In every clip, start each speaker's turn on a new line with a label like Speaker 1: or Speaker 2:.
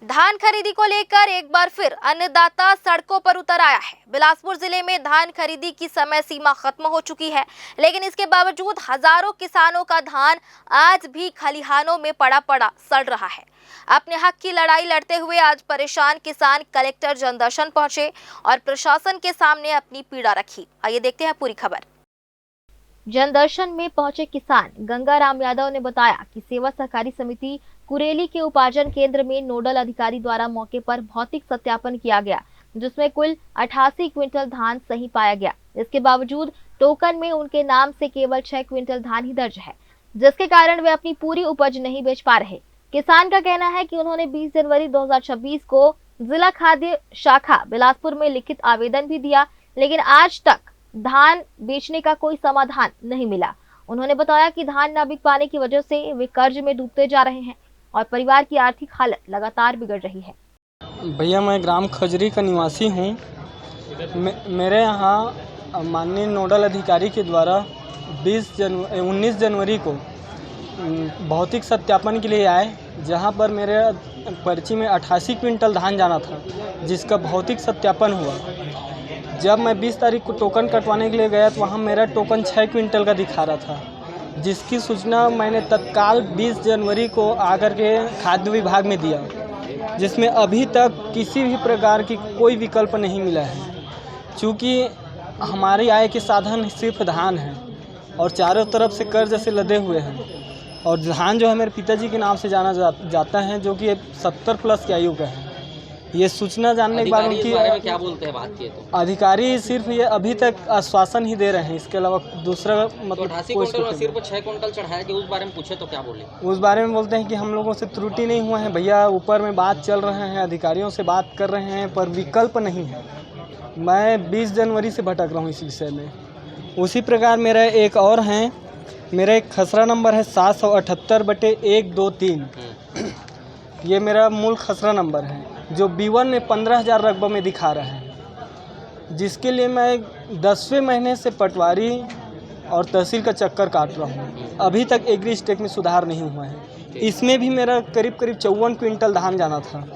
Speaker 1: धान खरीदी को लेकर एक बार फिर अन्नदाता सड़कों पर उतर आया है। बिलासपुर जिले में धान खरीदी की समय सीमा खत्म हो चुकी है, लेकिन इसके बावजूद हजारों किसानों का धान आज भी खलिहानों में पड़ा सड़ रहा है। अपने हक की लड़ाई लड़ते हुए आज परेशान किसान कलेक्टर जनदर्शन पहुंचे और प्रशासन के सामने अपनी पीड़ा रखी। आइए देखते हैं पूरी खबर। जनदर्शन में पहुंचे किसान गंगाराम यादव ने बताया कि सेवा सहकारी समिति कुरेली के उपार्जन केंद्र में नोडल अधिकारी द्वारा मौके पर भौतिक सत्यापन किया गया, जिसमें कुल 88 क्विंटल धान सही पाया गया। इसके बावजूद टोकन में उनके नाम से केवल 6 क्विंटल धान ही दर्ज है, जिसके कारण वे अपनी पूरी उपज नहीं बेच पा रहे। किसान का कहना है कि उन्होंने 20 जनवरी 2026 को जिला खाद्य शाखा बिलासपुर में लिखित आवेदन भी दिया, लेकिन आज तक धान बेचने का कोई समाधान नहीं मिला। उन्होंने बताया कि धान न बिक पाने की वजह से वे कर्ज में डूबते जा रहे हैं और परिवार की आर्थिक हालत लगातार बिगड़ रही है।
Speaker 2: भैया, मैं ग्राम खजरी का निवासी हूँ। मेरे यहाँ माननीय नोडल अधिकारी के द्वारा 19 जनवरी को भौतिक सत्यापन के लिए आए, जहाँ पर मेरे पर्ची में 88 क्विंटल धान जाना था, जिसका भौतिक सत्यापन हुआ। जब मैं 20 तारीख को टोकन कटवाने के लिए गया तो वहाँ मेरा टोकन 6 क्विंटल का दिखा रहा था, जिसकी सूचना मैंने तत्काल 20 जनवरी को आकर के खाद्य विभाग में दिया, जिसमें अभी तक किसी भी प्रकार की कोई विकल्प नहीं मिला है। चूँकि हमारी आय के साधन सिर्फ धान है और चारों तरफ से कर्ज से लदे हुए हैं, और धान जो है मेरे पिताजी के नाम से जाना जाता है, जो कि 70 प्लस की आयु का है। ये सूचना जानने के बाद उनकी
Speaker 3: बारे में क्या बोलते हैं, बात किए तो
Speaker 2: अधिकारी सिर्फ ये अभी तक आश्वासन ही दे रहे हैं, इसके अलावा दूसरा मतलब
Speaker 3: 88 क्विंटल सिर्फ 6 क्विंटल चढ़ाया कि उस बारे में पूछे तो क्या बोले?
Speaker 2: उस बारे में बोलते हैं कि हम लोगों से त्रुटि नहीं हुआ है भैया, ऊपर में बात चल रहे हैं, अधिकारियों से बात कर रहे हैं, पर विकल्प नहीं है। मैं 20 जनवरी से भटक रहा हूँ इस विषय में। उसी प्रकार मेरा एक और है, मेरा एक खसरा नंबर है 778/123। ये मेरा मूल खसरा नंबर है, जो B1 में 15,000 रकबा में दिखा रहा है, जिसके लिए मैं 10वें महीने से पटवारी और तहसील का चक्कर काट रहा हूँ। अभी तक एग्री स्टेक में सुधार नहीं हुआ है। इसमें भी मेरा करीब 54 क्विंटल धान जाना था।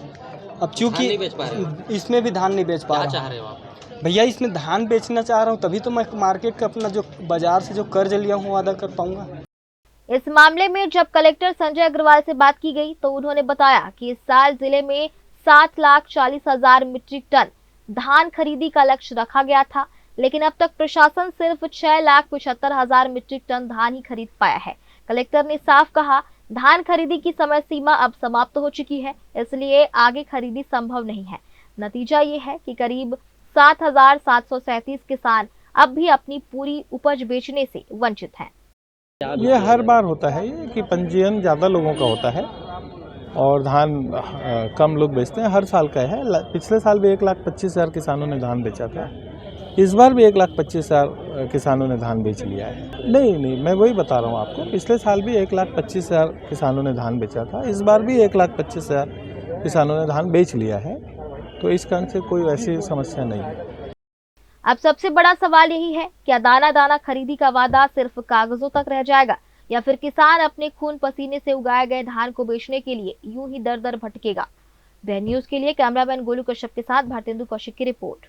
Speaker 2: अब चूँकि इसमें भी धान नहीं बेच पा रहा हूँ भैया। इसमें धान बेचना चाह रहा हूँ, तभी तो मैं मार्केट का अपना जो बाजार से जो कर्ज लिया हूँ अदा कर पाऊँगा।
Speaker 1: इस मामले में जब कलेक्टर संजय अग्रवाल से बात की गई तो उन्होंने बताया कि इस साल जिले में 7,40,000 मीट्रिक टन धान खरीदी का लक्ष्य रखा गया था, लेकिन अब तक प्रशासन सिर्फ 6,75,000 मीट्रिक टन धान ही खरीद पाया है। कलेक्टर ने साफ कहा, धान खरीदी की समय सीमा अब समाप्त हो चुकी है, इसलिए आगे खरीदी संभव नहीं है। नतीजा ये है कि करीब 7,737 किसान अब भी अपनी पूरी उपज बेचने से वंचित हैं।
Speaker 4: ये हर बार होता है ये कि पंजीयन ज़्यादा लोगों का होता है और धान कम लोग बेचते हैं। हर साल का है। पिछले साल भी 1,25,000 किसानों ने धान बेचा था। इस बार भी 1,25,000 किसानों ने धान बेच लिया है। नहीं, मैं वही बता रहा हूँ आपको। पिछले साल भी 1,25,000 किसानों ने धान बेचा था। इस बार भी 1,25,000 किसानों ने धान बेच लिया है, तो इस कारण से कोई ऐसी समस्या नहीं है।
Speaker 1: अब सबसे बड़ा सवाल यही है, क्या दाना दाना खरीदी का वादा सिर्फ कागजों तक रह जाएगा या फिर किसान अपने खून पसीने से उगाए गए धान को बेचने के लिए यूं ही दर दर भटकेगा। द न्यूज़ के लिए कैमरामैन गोलू कश्यप के साथ भारतेंदु कौशिक की रिपोर्ट।